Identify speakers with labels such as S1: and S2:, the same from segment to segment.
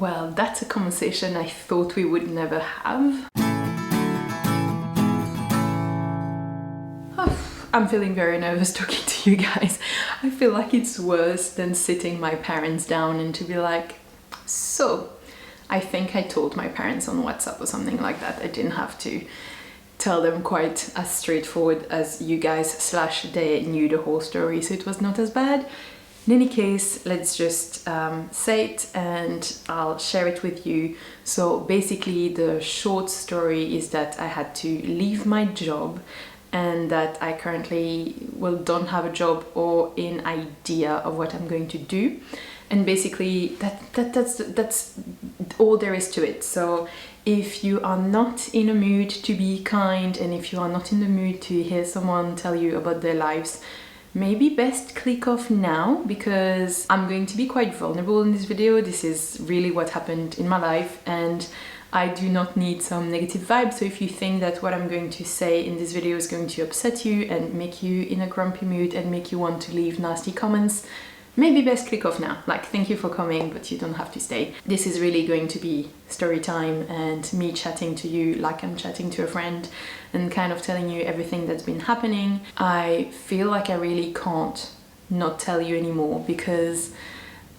S1: Well, that's a conversation I thought we would never have. I'm feeling very nervous talking to you guys. I feel like it's worse than sitting my parents down and to be like, so I think I told my parents on WhatsApp or something like that. I didn't have to tell them quite as straightforward as you guys / they knew the whole story, so it was not as bad. In any case, let's just say it and I'll share it with you. So basically the short story is that I had to leave my job and that I currently don't have a job or an idea of what I'm going to do. And basically that's all there is to it. So if you are not in a mood to be kind and if you are not in the mood to hear someone tell you about their lives, maybe best click off now, because I'm going to be quite vulnerable in this video. This is really what happened in my life and I do not need some negative vibes. So if you think that what I'm going to say in this video is going to upset you and make you in a grumpy mood and make you want to leave nasty comments, maybe best click off now. Like, thank you for coming, but you don't have to stay. This is really going to be story time and me chatting to you like I'm chatting to a friend and kind of telling you everything that's been happening. I feel like I really can't not tell you anymore because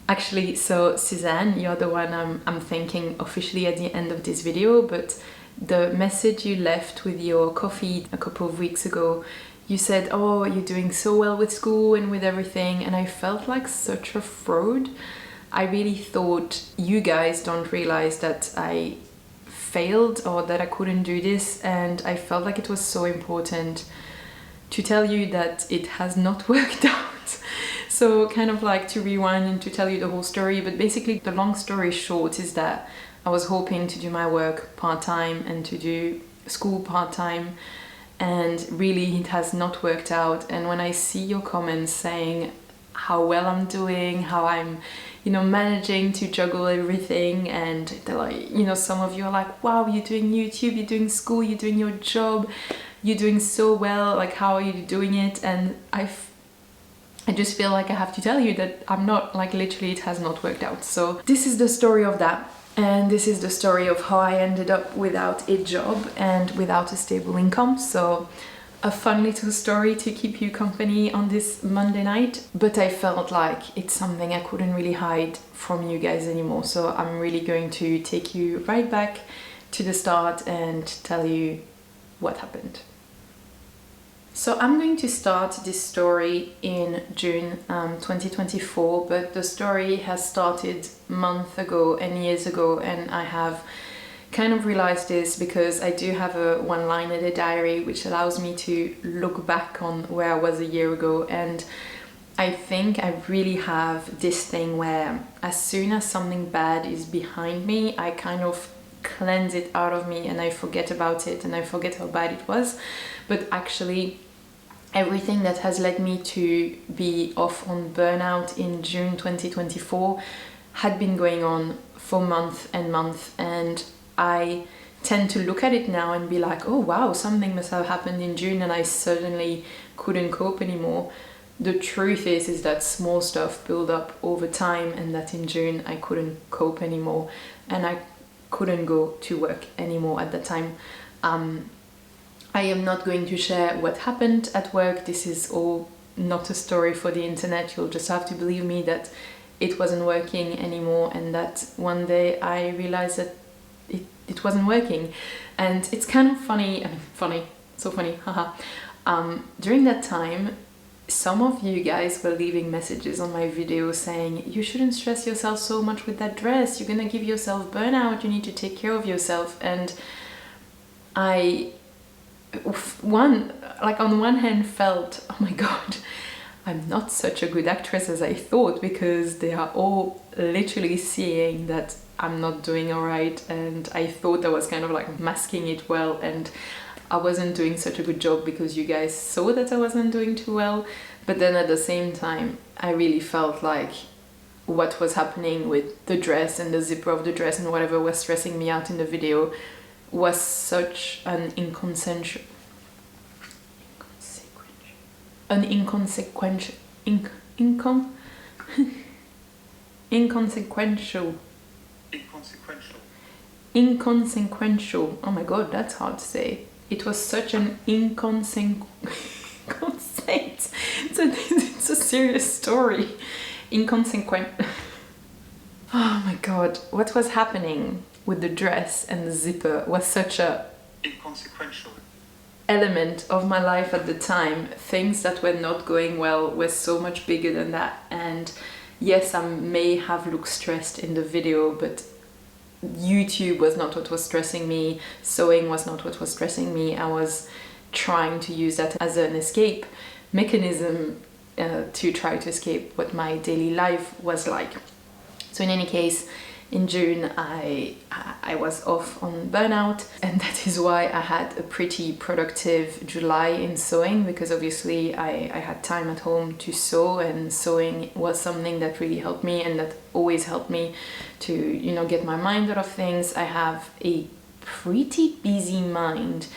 S1: actually, so Suzanne, you're the one I'm thanking officially at the end of this video, but the message you left with your coffee a couple of weeks ago, you said, oh, you're doing so well with school and with everything, and I felt like such a fraud. I really thought you guys don't realize that I failed or that I couldn't do this, and I felt like it was so important to tell you that it has not worked out. So kind of like to rewind and to tell you the whole story, but basically the long story short is that I was hoping to do my work part-time and to do school part-time, and really it has not worked out. And when I see your comments saying how well I'm doing, how I'm, you know, managing to juggle everything, and they're like, you know, some of you are like, wow, you're doing YouTube, you're doing school, you're doing your job, you're doing so well, like how are you doing it? And I just feel like I have to tell you that I'm not, like literally it has not worked out. So this is the story of that, and this is the story of how I ended up without a job and without a stable income. So a fun little story to keep you company on this Monday night, but I felt like it's something I couldn't really hide from you guys anymore. So I'm really going to take you right back to the start and tell you what happened. So I'm going to start this story in June 2024, but the story has started months ago and years ago, and I have kind of realized this because I do have a one-liner diary which allows me to look back on where I was a year ago, and I think I really have this thing where as soon as something bad is behind me, I kind of cleanse it out of me and I forget about it and I forget how bad it was. But actually everything that has led me to be off on burnout in June 2024 had been going on for months and months, and I tend to look at it now and be like, oh wow, something must have happened in June and I suddenly couldn't cope anymore. The truth is that small stuff built up over time, and that in June I couldn't cope anymore and I couldn't go to work anymore at that time. I am not going to share what happened at work. This is all not a story for the internet. You'll just have to believe me that it wasn't working anymore, and that one day I realized that it wasn't working. And it's kind of funny, so funny, haha. During that time, some of you guys were leaving messages on my video saying, you shouldn't stress yourself so much with that dress, you're gonna give yourself burnout, you need to take care of yourself. And on one hand felt, oh my god, I'm not such a good actress as I thought, because they are all literally seeing that I'm not doing alright, and I thought I was kind of like masking it well, and I wasn't doing such a good job because you guys saw that I wasn't doing too well. But then at the same time, I really felt like what was happening with the dress and the zipper of the dress and whatever was stressing me out in the video was such an inconsequential
S2: Inconsequential.
S1: Inconsequential. Oh my god, that's hard to say. It was such an it's a serious story. Inconsequent. Oh my god, what was happening with the dress and the zipper was such a
S2: inconsequential
S1: element of my life at the time. Things that were not going well were so much bigger than that, and yes, I may have looked stressed in the video, but YouTube was not what was stressing me, sewing was not what was stressing me. I was trying to use that as an escape mechanism to try to escape what my daily life was like. So in any case, in June I was off on burnout, and that is why I had a pretty productive July in sewing, because obviously I had time at home to sew, and sewing was something that really helped me and that always helped me to, you know, get my mind out of things. I have a pretty busy mind.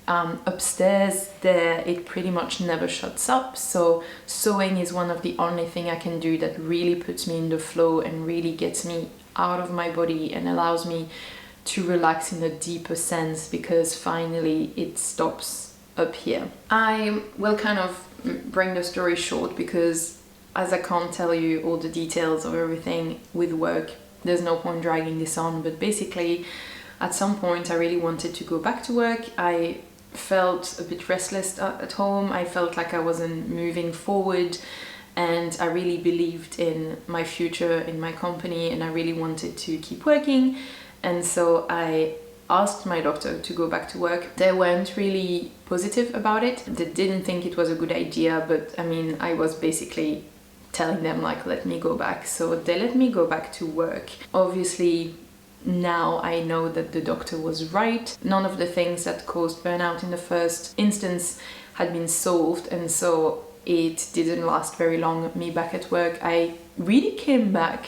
S1: Upstairs there, it pretty much never shuts up, so sewing is one of the only thing I can do that really puts me in the flow and really gets me out of my body and allows me to relax in a deeper sense, because finally it stops up here. I will kind of bring the story short, because as I can't tell you all the details of everything with work, there's no point dragging this on. But basically at some point I really wanted to go back to work. I felt a bit restless at home. I felt like I wasn't moving forward, and I really believed in my future in my company, and I really wanted to keep working. And so I asked my doctor to go back to work. They weren't really positive about it. They didn't think it was a good idea, but I mean, I was basically telling them like, let me go back. So they let me go back to work. Obviously now I know that the doctor was right. None of the things that caused burnout in the first instance had been solved, and so it didn't last very long, me back at work. I really came back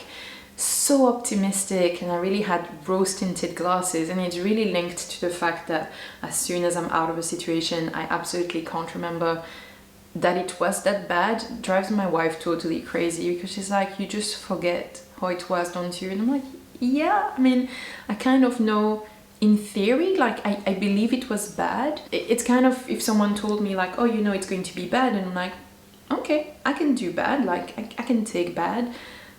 S1: so optimistic, and I really had rose-tinted glasses, and it's really linked to the fact that as soon as I'm out of a situation, I absolutely can't remember that it was that bad. It drives my wife totally crazy, because she's like, you just forget how it was, don't you? And I'm like, yeah, I mean, I kind of know in theory, like I believe it was bad. It's kind of, if someone told me like, oh, you know, it's going to be bad, and I'm like, okay, I can do bad, like I can take bad.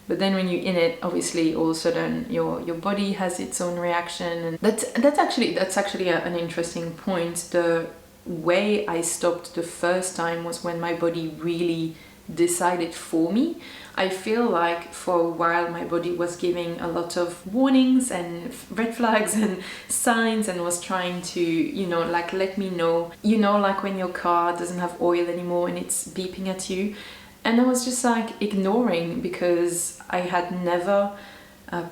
S1: But then when you're in it, obviously all of a sudden your body has its own reaction, and that's actually an interesting point. The way I stopped the first time was when my body really decided for me. I feel like for a while my body was giving a lot of warnings and red flags and signs, and was trying to, you know, like let me know, you know, like when your car doesn't have oil anymore and it's beeping at you. And I was just like ignoring, because I had never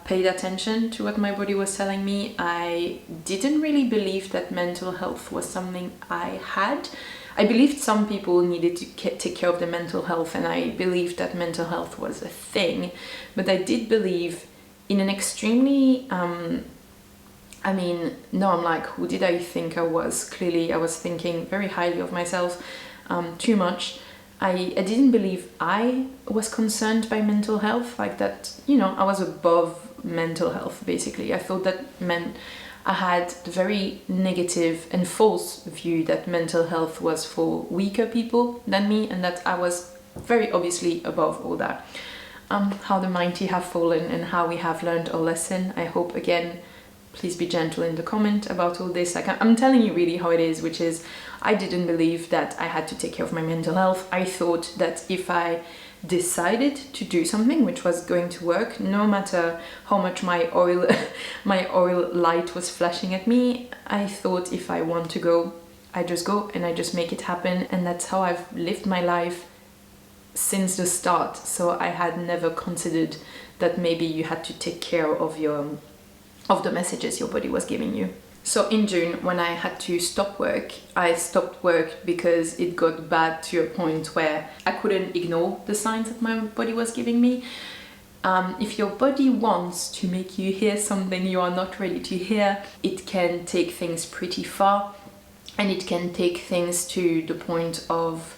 S1: paid attention to what my body was telling me. I didn't really believe that mental health was something I had. I believed some people needed to take care of their mental health, and I believed that mental health was a thing. But I did believe in an extremely, I'm like, who did I think I was? Clearly I was thinking very highly of myself, too much. I didn't believe I was concerned by mental health, like that, you know, I was above mental health basically. I thought that meant I had the very negative and false view that mental health was for weaker people than me, and that I was very obviously above all that. How the mighty have fallen and how we have learned a lesson. I hope, again, please be gentle in the comment about all this. Like, I'm telling you really how it is, which is I didn't believe that I had to take care of my mental health. I thought that if I decided to do something which was going to work, no matter how much my oil light was flashing at me, I thought if I want to go, I just go and I just make it happen. And that's how I've lived my life since the start. So I had never considered that maybe you had to take care of the messages your body was giving you. So in June, when I had to stop work, I stopped work because it got bad to a point where I couldn't ignore the signs that my body was giving me. If your body wants to make you hear something you are not ready to hear, it can take things pretty far, and it can take things to the point of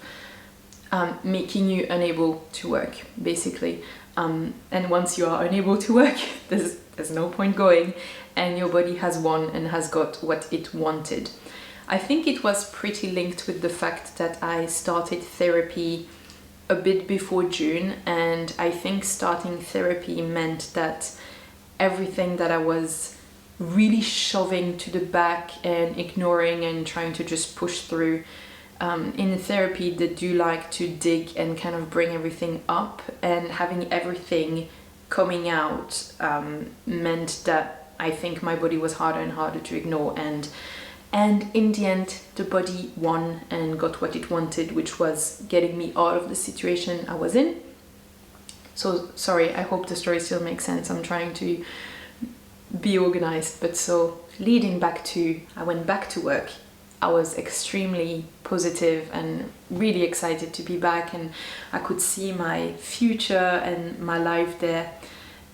S1: making you unable to work, basically. And once you are unable to work, there's no point going, and your body has won and has got what it wanted. I think it was pretty linked with the fact that I started therapy a bit before June, and I think starting therapy meant that everything that I was really shoving to the back and ignoring and trying to just push through, in therapy they do like to dig and kind of bring everything up, and having everything coming out meant that I think my body was harder and harder to ignore, and in the end the body won and got what it wanted, which was getting me out of the situation I was in. So sorry, I hope the story still makes sense. I'm trying to be organized. But so leading back to, I went back to work. I was extremely positive and really excited to be back, and I could see my future and my life there.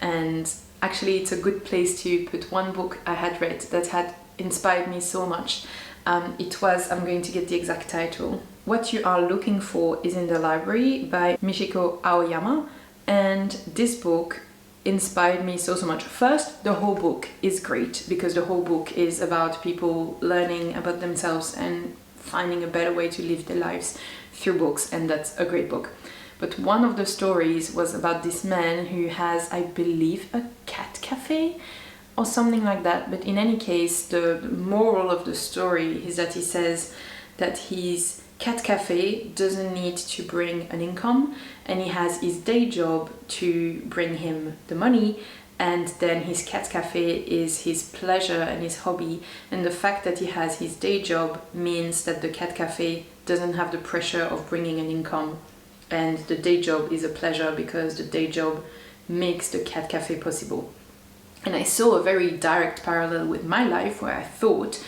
S1: And actually it's a good place to put one book I had read that had inspired me so much. It was, I'm going to get the exact title, What You Are Looking For Is in the Library by Michiko Aoyama. And this book inspired me so much. First, the whole book is great because the whole book is about people learning about themselves and finding a better way to live their lives through books, and that's a great book. But one of the stories was about this man who has, I believe, a cat cafe or something like that. But in any case, the moral of the story is that he says that his cat cafe doesn't need to bring an income, and he has his day job to bring him the money, and then his cat cafe is his pleasure and his hobby. And the fact that he has his day job means that the cat cafe doesn't have the pressure of bringing an income, and the day job is a pleasure because the day job makes the cat cafe possible. And I saw a very direct parallel with my life, where I thought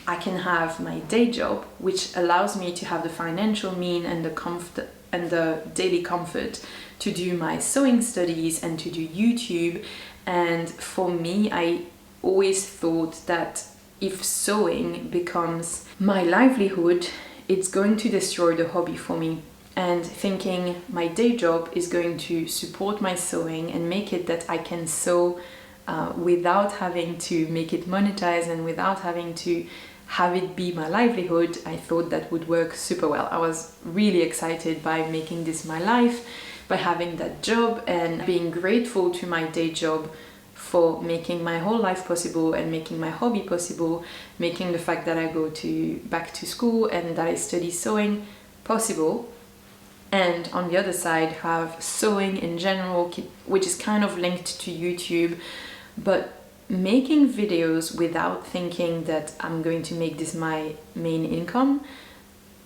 S1: I can have my day job, which allows me to have the financial mean and the comfort and the daily comfort to do my sewing studies and to do YouTube. And for me, I always thought that if sewing becomes my livelihood, it's going to destroy the hobby for me. And thinking my day job is going to support my sewing and make it that I can sew without having to make it monetize and without having to have it be my livelihood, I thought that would work super well. I was really excited by making this my life, by having that job, and being grateful to my day job for making my whole life possible and making my hobby possible, making the fact that I go back to school and that I study sewing possible. And on the other side, have sewing in general, which is kind of linked to YouTube, but making videos without thinking that I'm going to make this my main income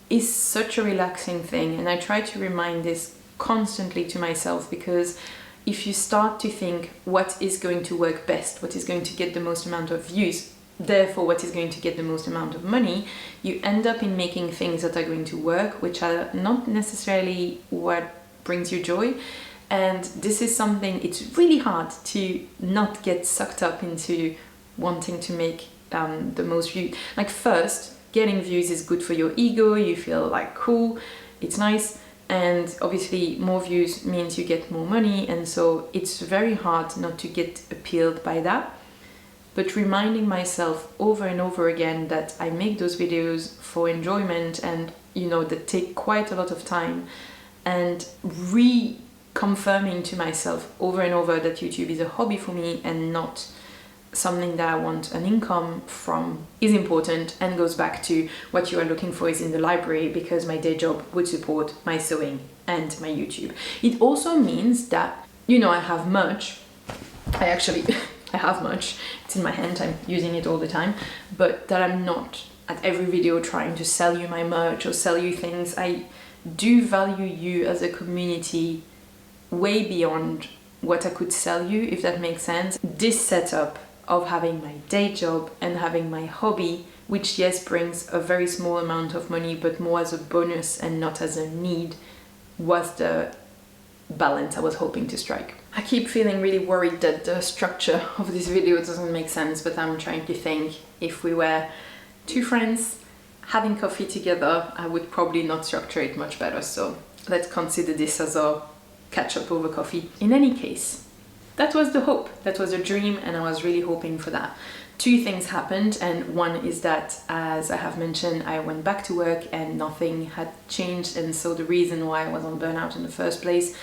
S1: is such a relaxing thing. And I try to remind this constantly to myself, because if you start to think what is going to work best, what is going to get the most amount of views, therefore what is going to get the most amount of money, you end up in making things that are going to work, which are not necessarily what brings you joy. And this is something, it's really hard to not get sucked up into wanting to make the most views. Like, first, getting views is good for your ego, you feel like cool, it's nice, and obviously more views means you get more money, and so it's very hard not to get appealed by that. But reminding myself over and over again that I make those videos for enjoyment, and that take quite a lot of time, and confirming to myself over and over that YouTube is a hobby for me and not something that I want an income from is important, and goes back to what you are looking for is in the library, because my day job would support my sewing and my YouTube. It also means that, I have merch. I have merch. It's in my hand, I'm using it all the time, but that I'm not at every video trying to sell you my merch or sell you things. I do value you as a community way beyond what I could sell you, if that makes sense. This setup of having my day job and having my hobby, which yes brings a very small amount of money but more as a bonus and not as a need, was the balance I was hoping to strike. I keep feeling really worried that the structure of this video doesn't make sense, but I'm trying to think, if we were two friends having coffee together, I would probably not structure it much better. So let's consider this as a catch up over coffee. In any case, that was the hope, that was a dream, and I was really hoping for that. Two things happened, and one is that, as I have mentioned, I went back to work and nothing had changed, and so the reason why I was on burnout in the first place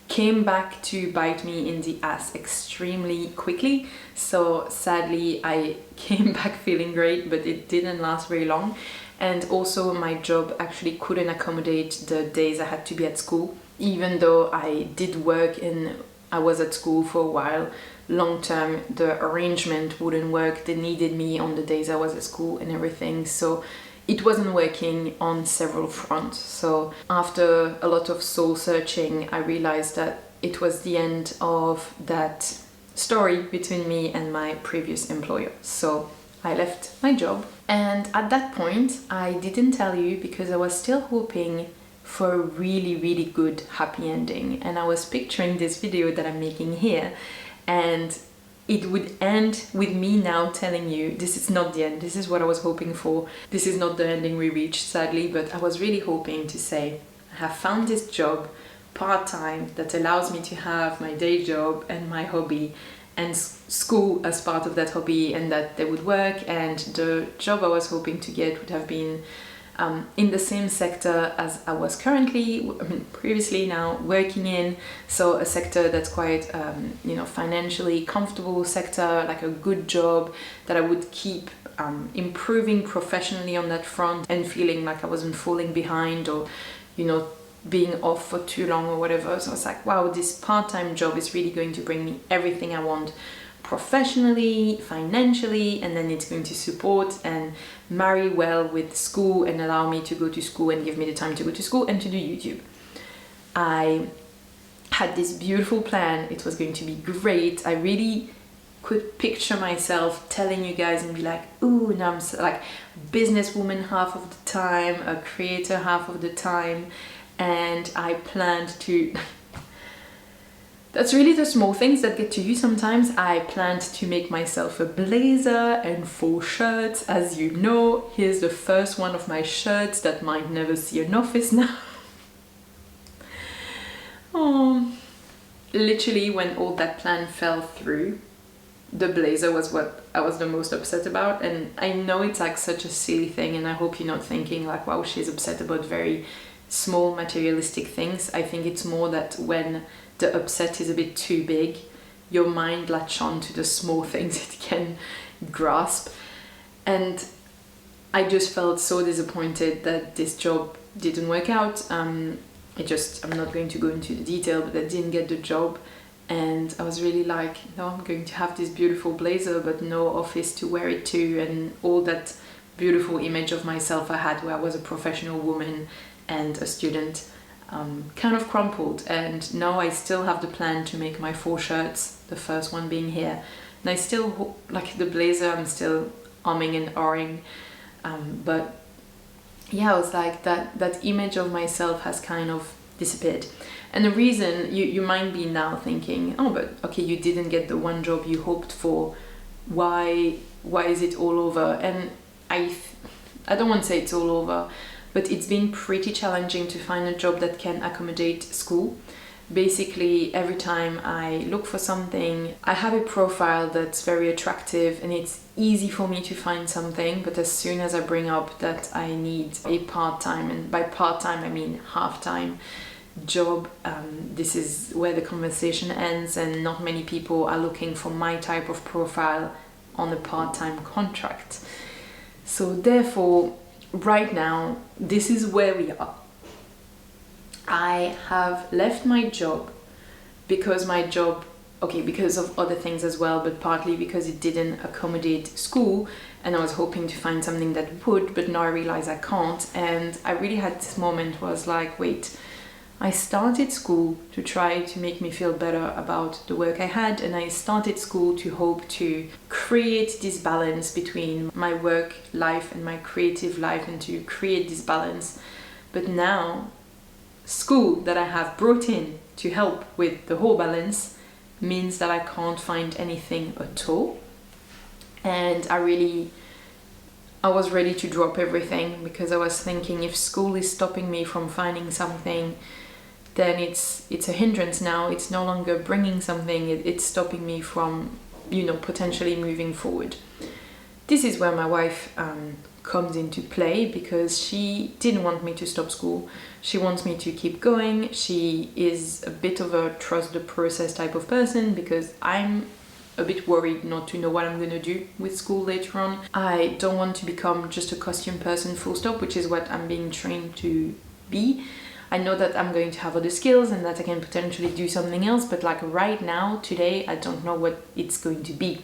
S1: came back to bite me in the ass extremely quickly. So sadly I came back feeling great, but it didn't last very long. And also my job actually couldn't accommodate the days I had to be at school, even though I did work and I was at school for a while. Long term the arrangement wouldn't work. They needed me on the days I was at school and everything, so it wasn't working on several fronts. So after a lot of soul searching, I realized that it was the end of that story between me and my previous employer. So I left my job, and at that point I didn't tell you because I was still hoping for a really good happy ending, and I was picturing this video that I'm making here, and it would end with me now telling you this is not the end, this is what I was hoping for, this is not the ending we reached, sadly, but I was really hoping to say I have found this job part-time that allows me to have my day job and my hobby and school as part of that hobby, and that they would work, and the job I was hoping to get would have been in the same sector as I was previously now working in, so a sector that's quite financially comfortable sector, like a good job that I would keep improving professionally on that front and feeling like I wasn't falling behind or being off for too long or whatever. So I was like, wow, this part-time job is really going to bring me everything I want professionally, financially, and then it's going to support and marry well with school and allow me to go to school and give me the time to go to school and to do YouTube. I had this beautiful plan. It was going to be great. I really could picture myself telling you guys and be like, ooh, now I'm like businesswoman half of the time, a creator half of the time, and I planned to that's really the small things that get to you sometimes. I planned to make myself a blazer and 4 shirts. As you know, here's the first one of my shirts that might never see an office now. Oh, literally when all that plan fell through, the blazer was what I was the most upset about. And I know it's like such a silly thing, and I hope you're not thinking like, wow, she's upset about very small materialistic things. I think it's more that when the upset is a bit too big, your mind latch on to the small things it can grasp. And I just felt so disappointed that this job didn't work out. I'm not going to go into the detail, but I didn't get the job, and I was really like, no, I'm going to have this beautiful blazer but no office to wear it to, and all that beautiful image of myself I had where I was a professional woman and a student kind of crumpled. And now I still have the plan to make my 4 shirts, the first one being here, and I still like the blazer, I'm still umming and ahhing, but yeah, I was like that image of myself has kind of disappeared. And the reason you might be now thinking, oh, but okay, you didn't get the one job you hoped for, why is it all over? And I don't want to say it's all over, but it's been pretty challenging to find a job that can accommodate school. Basically, every time I look for something, I have a profile that's very attractive and it's easy for me to find something, but as soon as I bring up that I need a part-time, and by part-time I mean half-time job, this is where the conversation ends, and not many people are looking for my type of profile on a part-time contract. So therefore, right now, this is where we are. I have left my job because because of other things as well, but partly because it didn't accommodate school, and I was hoping to find something that would, but now I realize I can't. And I really had this moment where I was like, wait, I started school to try to make me feel better about the work I had, and I started school to hope to create this balance between my work life and my creative life, and to create this balance. But now, school that I have brought in to help with the whole balance means that I can't find anything at all. And I was ready to drop everything, because I was thinking, if school is stopping me from finding something then it's a hindrance now. It's no longer bringing something, it's stopping me from, potentially moving forward. This is where my wife comes into play, because she didn't want me to stop school. She wants me to keep going. She is a bit of a trust the process type of person, because I'm a bit worried not to know what I'm going to do with school later on. I don't want to become just a costume person full stop, which is what I'm being trained to be. I know that I'm going to have other skills and that I can potentially do something else, but like right now, today, I don't know what it's going to be.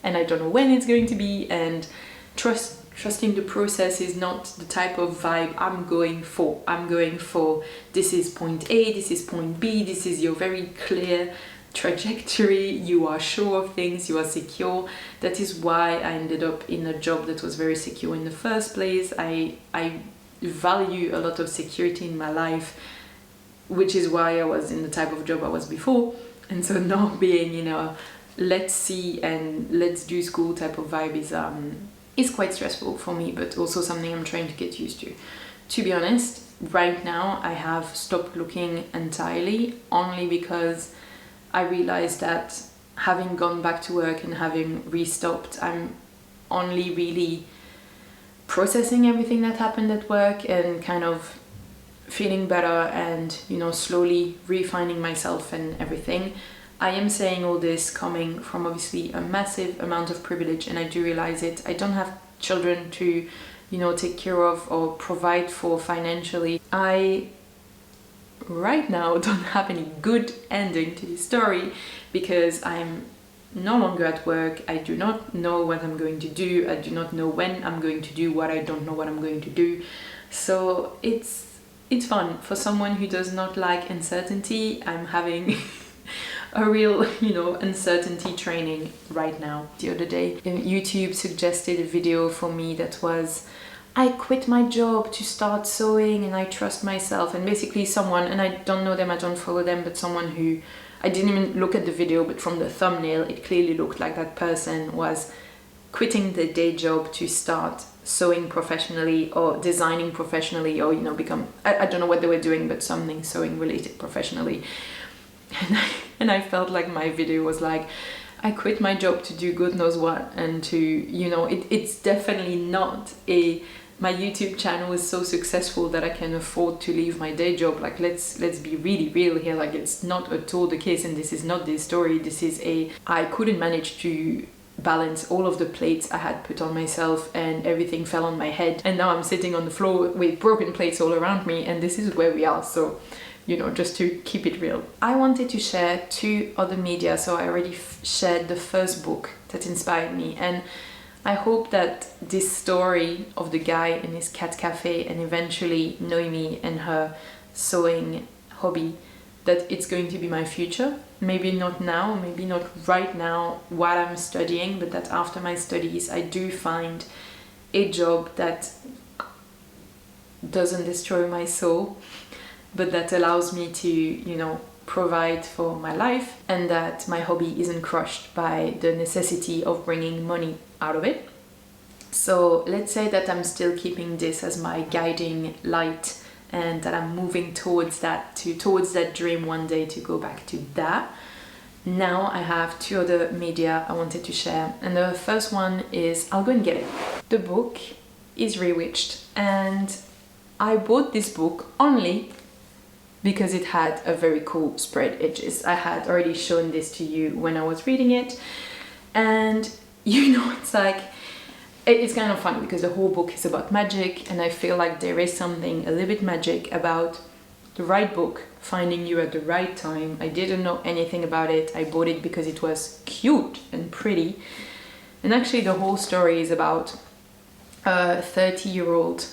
S1: And I don't know when it's going to be, and trusting the process is not the type of vibe I'm going for. I'm going for, this is point A, this is point B, this is your very clear trajectory, you are sure of things, you are secure. That is why I ended up in a job that was very secure in the first place. I value a lot of security in my life, which is why I was in the type of job I was before. And so now being, let's see and let's do school type of vibe is quite stressful for me, but also something I'm trying to get used to. To be honest, right now I have stopped looking entirely, only because I realized that having gone back to work and having restopped, I'm only really processing everything that happened at work and kind of feeling better and, slowly refining myself and everything. I am saying all this coming from obviously a massive amount of privilege, and I do realize it. I don't have children to, take care of or provide for financially. I right now don't have any good ending to this story, because I'm no longer at work. I do not know what I'm going to do. I do not know when I'm going to do what I don't know what I'm going to do. So it's fun. For someone who does not like uncertainty, I'm having a real, uncertainty training right now. The other day, YouTube suggested a video for me that was, I quit my job to start sewing and I trust myself. And basically someone, and I don't know them, I don't follow them, but someone who, I didn't even look at the video, but from the thumbnail, it clearly looked like that person was quitting the day job to start sewing professionally or designing professionally, or, become, I don't know what they were doing, but something sewing related professionally. And I felt like my video was like, I quit my job to do God knows what, and to, it's definitely not my YouTube channel is so successful that I can afford to leave my day job. Like, let's be really real here. Like, it's not at all the case, and this is not the story. This is I couldn't manage to balance all of the plates I had put on myself, and everything fell on my head, and now I'm sitting on the floor with broken plates all around me, and this is where we are. So, just to keep it real. I wanted to share 2 other media, so I already shared the first book that inspired me, and I hope that this story of the guy in his cat cafe and eventually Noémie and her sewing hobby, that it's going to be my future. Maybe not now, maybe not right now while I'm studying, but that after my studies I do find a job that doesn't destroy my soul, but that allows me to, provide for my life, and that my hobby isn't crushed by the necessity of bringing money out of it. So let's say that I'm still keeping this as my guiding light, and that I'm moving towards that dream one day to go back to that. Now I have 2 other media I wanted to share, and the first one is, I'll go and get it. The book is Rewitched, and I bought this book only because it had a very cool spread edges. I had already shown this to you when I was reading it, and it's like, it's kind of funny because the whole book is about magic, and I feel like there is something a little bit magic about the right book finding you at the right time. I didn't know anything about it. I bought it because it was cute and pretty, and actually the whole story is about a 30-year-old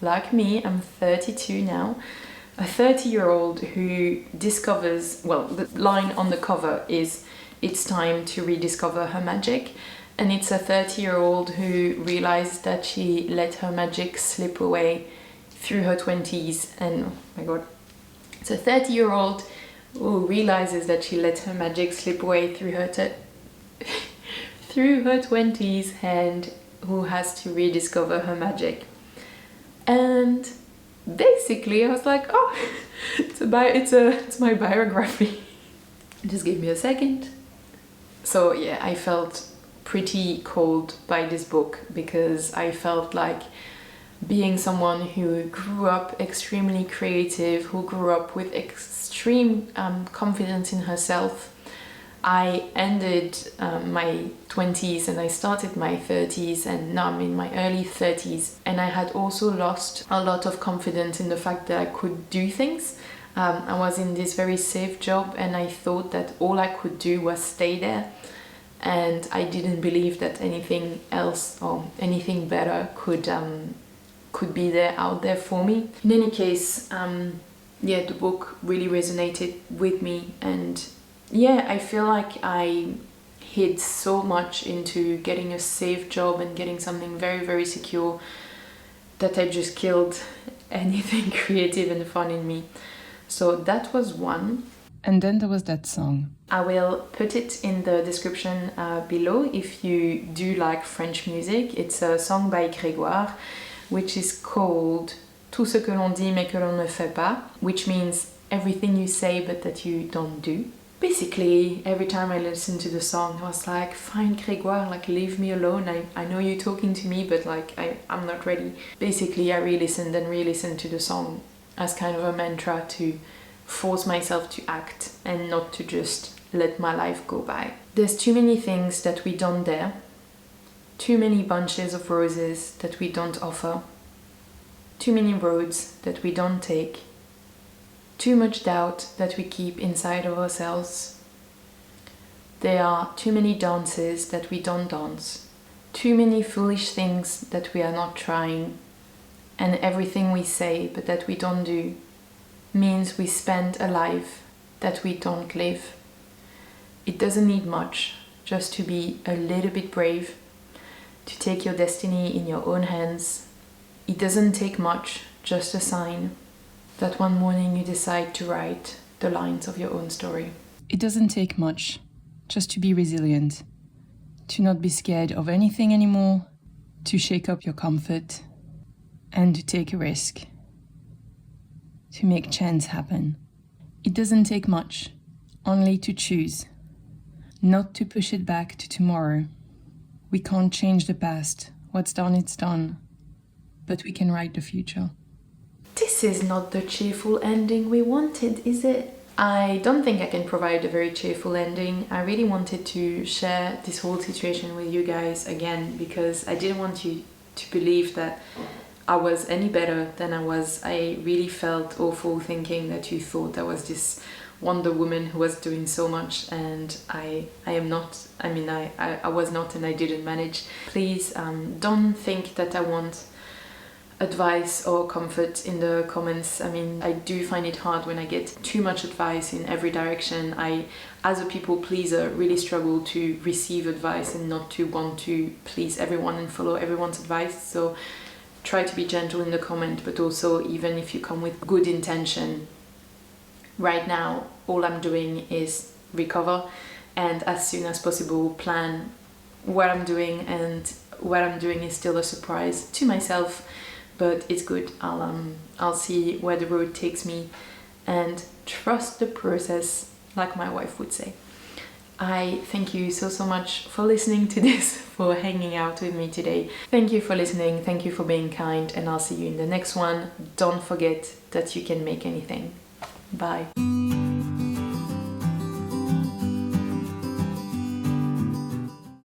S1: like me. I'm 32 now. A 30-year-old who discovers, well, the line on the cover is, it's time to rediscover her magic. And it's a 30-year-old who realized that she let her magic slip away through her 20s. And oh my god, it's a 30-year-old who realizes that she let her magic slip away through her through her 20s, and who has to rediscover her magic. And basically I was like, oh, it's my biography. Just give me a second. So yeah, I felt pretty cold by this book because I felt like, being someone who grew up extremely creative, who grew up with extreme confidence in herself, I ended my 20s and I started my 30s, and now I'm in my early 30s, and I had also lost a lot of confidence in the fact that I could do things. I was in this very safe job and I thought that all I could do was stay there, and I didn't believe that anything else or anything better could be there out there for me. In any case, yeah, the book really resonated with me, and yeah, I feel like I hid so much into getting a safe job and getting something very, very secure that I just killed anything creative and fun in me. So that was one.
S3: And then there was that song.
S1: I will put it in the description below if you do like French music. It's a song by Grégoire, which is called Tout ce que l'on dit mais que l'on ne fait pas, which means everything you say but that you don't do. Basically, every time I listened to the song, I was like, fine, Grégoire, like, leave me alone. I know you're talking to me, but like, I'm not ready. Basically, I re-listened and re-listened to the song as kind of a mantra to force myself to act and not to just let my life go by. There's too many things that we don't dare, too many bunches of roses that we don't offer, too many roads that we don't take, too much doubt that we keep inside of ourselves. There are too many dances that we don't dance, too many foolish things that we are not trying, and everything we say but that we don't do means we spend a life that we don't live. It doesn't need much just to be a little bit brave, to take your destiny in your own hands. It doesn't take much, just a sign that one morning you decide to write the lines of your own story.
S3: It doesn't take much just to be resilient, to not be scared of anything anymore, to shake up your comfort, and to take a risk, to make chance happen. It doesn't take much, only to choose, not to push it back to tomorrow. We can't change the past. What's done, it's done. But we can write the future.
S1: This is not the cheerful ending we wanted, is it? I don't think I can provide a very cheerful ending. I really wanted to share this whole situation with you guys again because I didn't want you to believe that I was any better than I was. I really felt awful thinking that you thought I was this Wonder Woman who was doing so much, and I am not. I mean, I was not, and I didn't manage. Please don't think that I want advice or comfort in the comments. I mean, I do find it hard when I get too much advice in every direction. I, as a people pleaser, really struggle to receive advice and not to want to please everyone and follow everyone's advice. So try to be gentle in the comment, but also even if you come with good intention, right now all I'm doing is recover, and as soon as possible plan what I'm doing, and what I'm doing is still a surprise to myself, but it's good. I'll see where the road takes me and trust the process, like my wife would say. I thank you so much for listening to this, for hanging out with me today. Thank you for listening, thank you for being kind, and I'll see you in the next one. Don't forget that you can make anything. Bye.